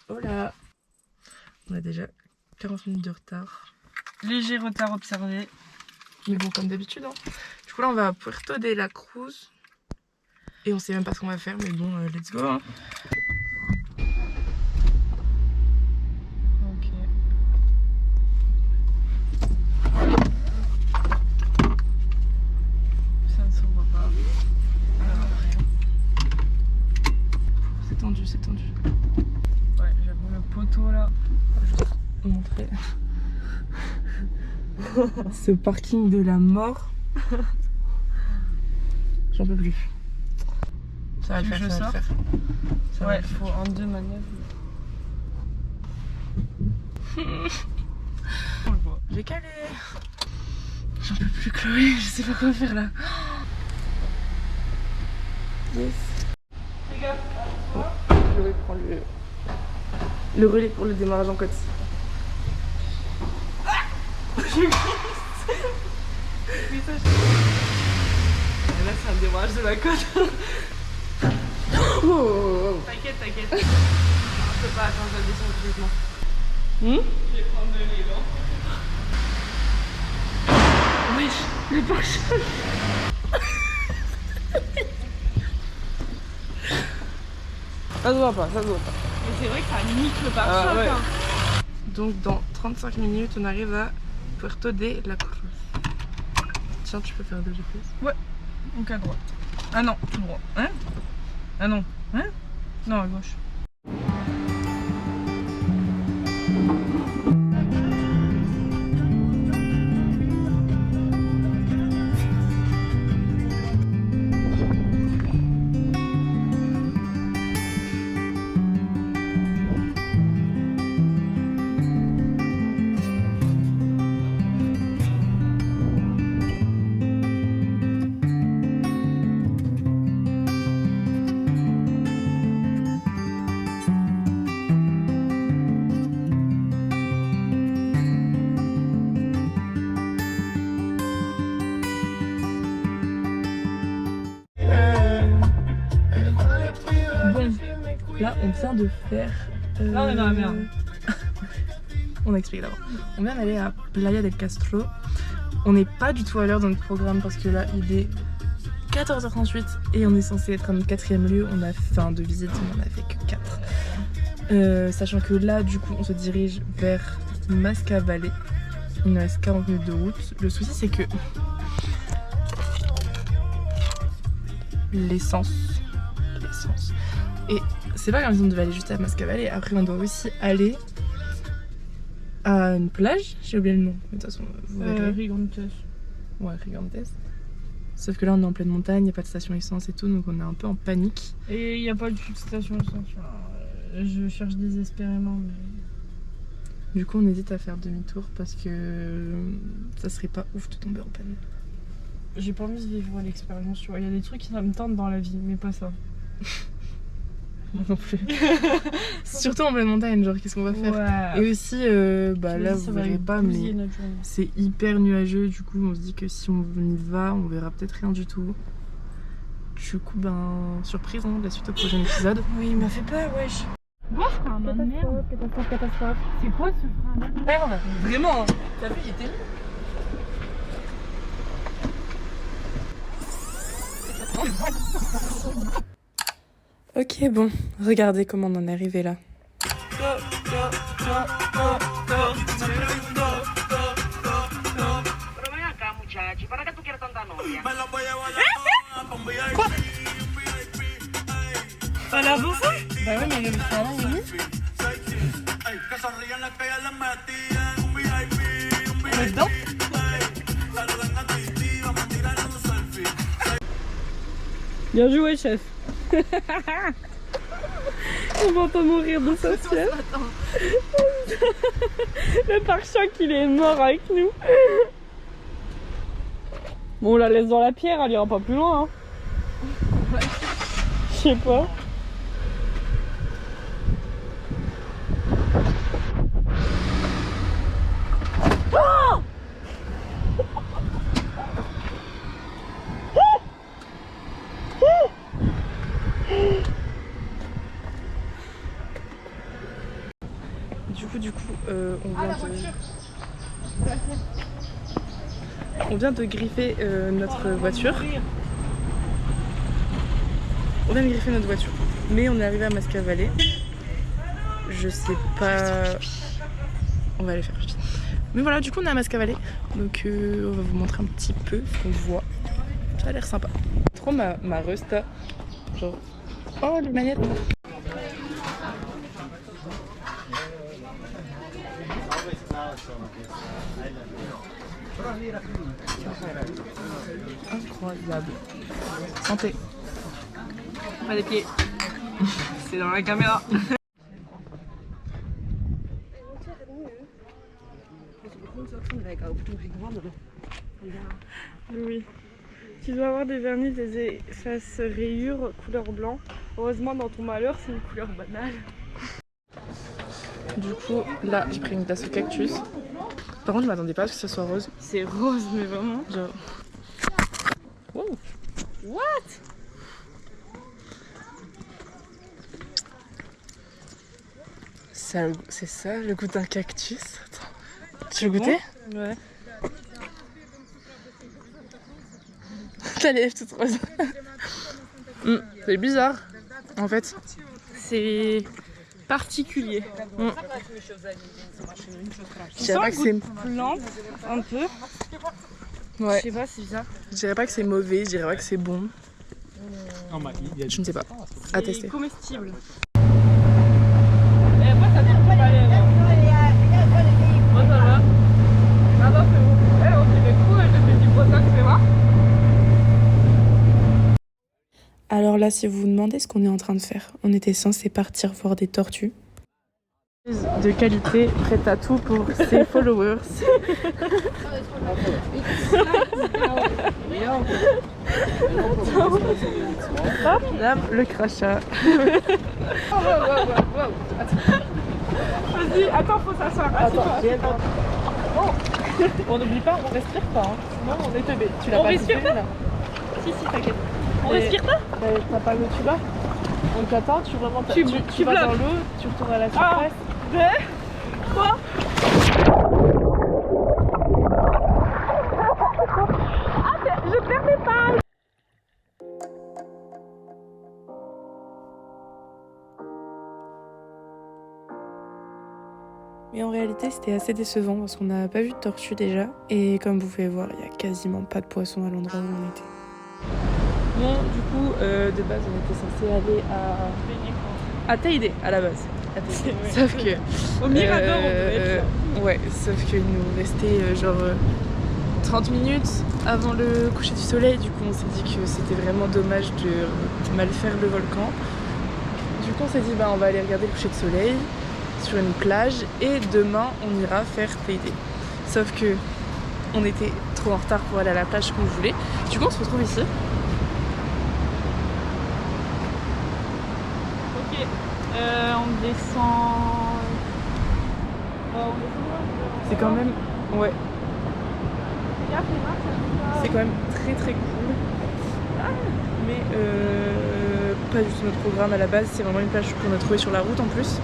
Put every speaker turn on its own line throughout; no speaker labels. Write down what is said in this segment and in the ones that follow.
Oh là, on a déjà 40 minutes de retard.
Léger retard observé.
Mais bon, comme d'habitude. Hein. Du coup, là, on va à Puerto de la Cruz. Et on sait même pas ce qu'on va faire, mais bon, let's go. Hein.
Ok. Ça ne s'ouvre pas.
C'est tendu, c'est tendu.
Ouais, j'avoue le poteau là.
Je vais vous montrer. Ce parking de la mort. J'en peux plus. Ça va le faire, ça va le faire.
Ouais, faut en 2 manœuvres. On le voit.
J'ai calé. J'en peux plus, Chloé, je sais pas quoi faire là. Yes.
Fais gaffe.
Chloé prend le relais pour le démarrage en côte.
Oui, ça, là, c'est un démarrage de la côte.
Oh.
T'inquiète, t'inquiète. Je peux pas attendre, ça descend complètement. Je vais prendre de l'élan.
Wesh, le pare-choc. Ça se voit pas, ça se voit pas.
Mais c'est vrai que ça nique le pare-choc.
ouais.
Hein.
Donc dans 35 minutes, on arrive à Puerto de la Cruz. Tiens, tu peux faire de GPS.
Ouais, donc à droite. Ah non, tout droit. Hein? Ah non. Hein? Non, à gauche.
Là, on vient de faire.
Là, on est dans la merde.
On explique d'abord. On vient d'aller à Playa del Castro. On n'est pas du tout à l'heure dans le programme parce que là, il est 14h38 et on est censé être à notre 4e lieu. On a fait de visite, on en a fait que 4. Sachant que là, du coup, on se dirige vers Mascavallé. Il nous reste 40 minutes de route. Le souci, c'est que l'essence. Et c'est pas comme si on devait aller juste à Mascavallé. Après, on doit aussi aller à une plage. J'ai oublié le nom. Mais de toute façon, vous verrez.
Rigantes.
Ouais, Rigantes. Sauf que là, on est en pleine montagne, il n'y a pas de station essence et tout, donc on est un peu en panique.
Et il n'y a pas de station essence. Je cherche désespérément. Mais...
Du coup, on hésite à faire demi-tour parce que ça serait pas ouf de tomber en panne.
J'ai pas envie de vivre l'expérience, tu vois. Il y a des trucs qui me tentent dans la vie, mais pas ça.
Moi non plus. Surtout en pleine montagne, genre qu'est-ce qu'on va faire?
Ouais.
Et aussi, là vous verrez pas, mais c'est hyper nuageux. Du coup, on se dit que si on y va, on verra peut-être rien du tout. Du coup, surprise, hein, la suite au prochain épisode.
Oui, il m'a fait peur, wesh. Quoi ce frein de merde? Catastrophe. C'est quoi ce frein de merde?
Vraiment, hein. T'as vu, il était Ok, bon, regardez comment on en est arrivé là. Quoi?
T'as l'air avancé?
Bah ouais, mais le frein là, il est mis.
On est dedans? Bien joué, chef. On va pas mourir de sa fièvre. Le pare-choc, il est mort avec nous. Bon, on la laisse dans la pierre, elle ira pas plus loin. Hein. Je sais pas.
Du coup, on vient de griffer notre voiture. On vient de griffer notre voiture, mais on est arrivé à Mascavallée. Je sais pas... On va aller faire pipi. Mais voilà, du coup on est à Mascavallée. Donc on va vous montrer un petit peu ce qu'on voit. Ça a l'air sympa. Trop ma resta. Genre... Oh les manettes. Incroyable. Santé.
Pas des pieds. C'est dans la caméra.
Oui. Tu dois avoir des vernis, des effaces rayures couleur blanc. Heureusement dans ton malheur c'est une couleur banale. Du coup là j'ai pris une glace au cactus. Par contre je m'attendais pas à ce que ce soit rose. C'est rose mais vraiment genre... Wow. What? C'est ça le goût d'un cactus? Attends. Tu veux goûter? Ouais. T'as les lèvres toutes roses. C'est bizarre en fait. C'est particulier. Je dirais pas que c'est plante un peu. Ouais. Je sais pas, c'est bizarre. Je dirais pas que c'est mauvais, je dirais pas que c'est bon. Je ne sais pas. À tester. C'est comestible. Et après ça dépend pas les lèvres. Moi ça va. Ah non c'est bon. Eh on s'est fait coup et j'ai fait du botox, tu vois. Alors là, si vous vous demandez ce qu'on est en train de faire, on était censé partir voir des tortues. De qualité, prête à tout pour ses followers. Hop, là, le crachat. Vas-y, attends, faut s'asseoir. Oh. On n'oublie pas, on respire pas. Hein. Sinon, on est teubé. Tu l'as pas respire pas là. Si, t'inquiète. On respire pas? T'as pas le tuba. Donc attends, tu vas dans l'eau, tu retournes à la surface. 2, 3. Ah, je perds mes pas. Mais en réalité, c'était assez décevant parce qu'on n'a pas vu de tortue déjà. Et comme vous pouvez voir, il n'y a quasiment pas de poissons à l'endroit où on était. Bon, du coup, de base, on était censé aller à Teide à la base. Sauf que... Au Mirador, on devait être là. Ouais, sauf qu'il nous restait genre 30 minutes avant le coucher du soleil. Du coup, on s'est dit que c'était vraiment dommage de mal faire le volcan. Du coup, on s'est dit, bah, on va aller regarder le coucher de soleil sur une plage et demain, on ira faire Teide. Sauf que on était trop en retard pour aller à la plage qu'on voulait. Du coup, on se retrouve ici. On descend. C'est quand même. Ouais. C'est quand même très très cool. Mais pas du tout notre programme à la base. C'est vraiment une plage qu'on a trouvée sur la route en plus.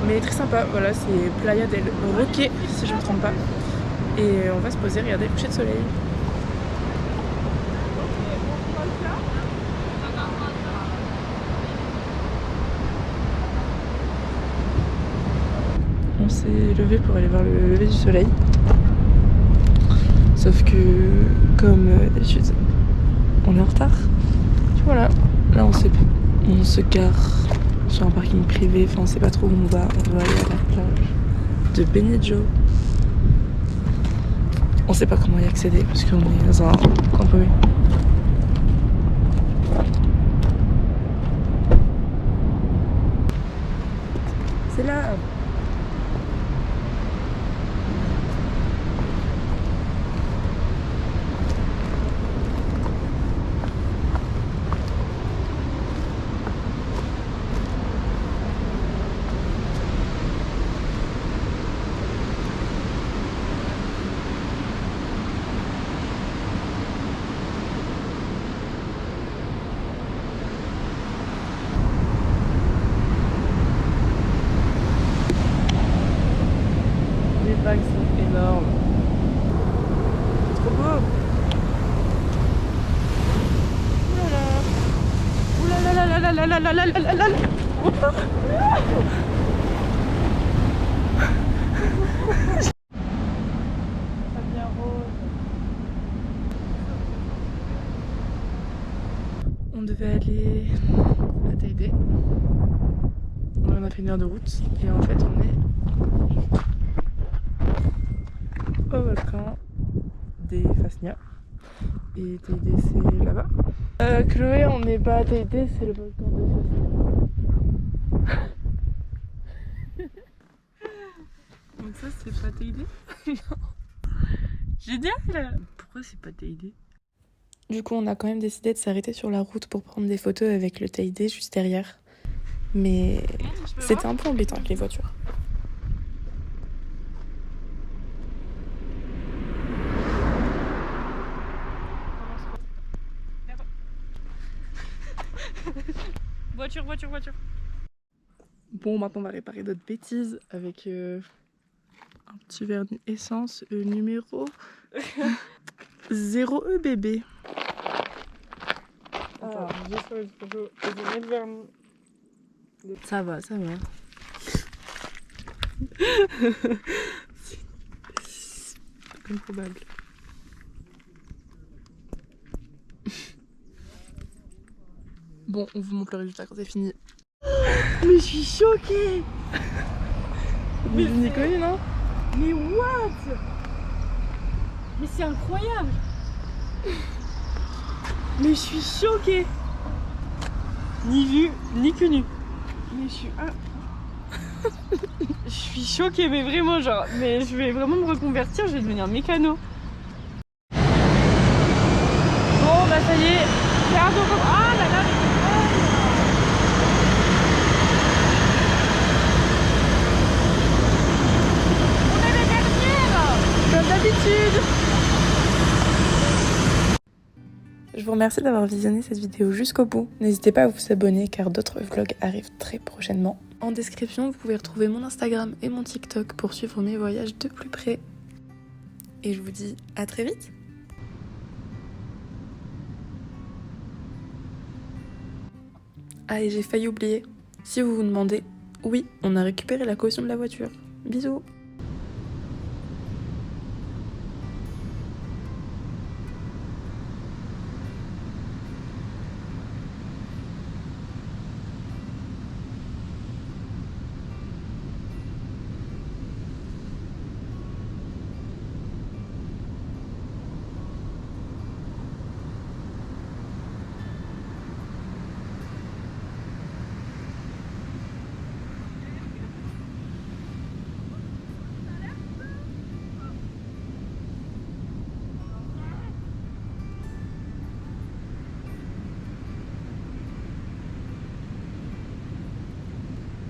Mais très sympa. Voilà, c'est Playa del Roque si je ne me trompe pas. Et on va se poser, regarder le coucher de soleil. On s'est levé pour aller voir le lever du soleil. Sauf que, comme d'habitude, on est en retard. Voilà, là on se gare sur un parking privé. Enfin, on sait pas trop où on va. On doit aller à la plage de Benedjo. On sait pas comment y accéder parce qu'on est dans un coin paumé. C'est là. vagues sont énormes. C'est trop beau. Ouh là là là là là là là là là là là là. Ça devient rose. On devait aller à Teide. On a fait 1 heure de route et en fait on est au volcan des Fasnia. Et Teide c'est là-bas. Chloé, on n'est pas à Teide, c'est le volcan de Fasnia. Donc ça c'est pas Teide? Génial! Pourquoi c'est pas Teide? Du coup on a quand même décidé de s'arrêter sur la route pour prendre des photos avec le Teide juste derrière. Mais c'était un peu embêtant avec les voitures.
Voiture.
Bon, maintenant on va réparer d'autres bêtises avec un petit vernis essence numéro 0 EBB.
Ah, j'ai fait une photo et je mets le vernis.
Ça va. C'est improbable. Bon, on vous montre le résultat quand c'est fini.
Mais je suis choquée!
Mais c'est Nicolas, non?
Mais what? Mais c'est incroyable! Mais je suis choquée! Ni vu, ni connu. Mais je suis choquée, mais vraiment genre, mais je vais vraiment me reconvertir, je vais devenir mécano. Bon bah ça y est, c'est un peu comme... Ah là là, on est les dernières!
Comme d'habitude. Je vous remercie d'avoir visionné cette vidéo jusqu'au bout. N'hésitez pas à vous abonner car d'autres vlogs arrivent très prochainement. En description, vous pouvez retrouver mon Instagram et mon TikTok pour suivre mes voyages de plus près. Et je vous dis à très vite. Ah et j'ai failli oublier. Si vous vous demandez, oui, on a récupéré la caution de la voiture. Bisous.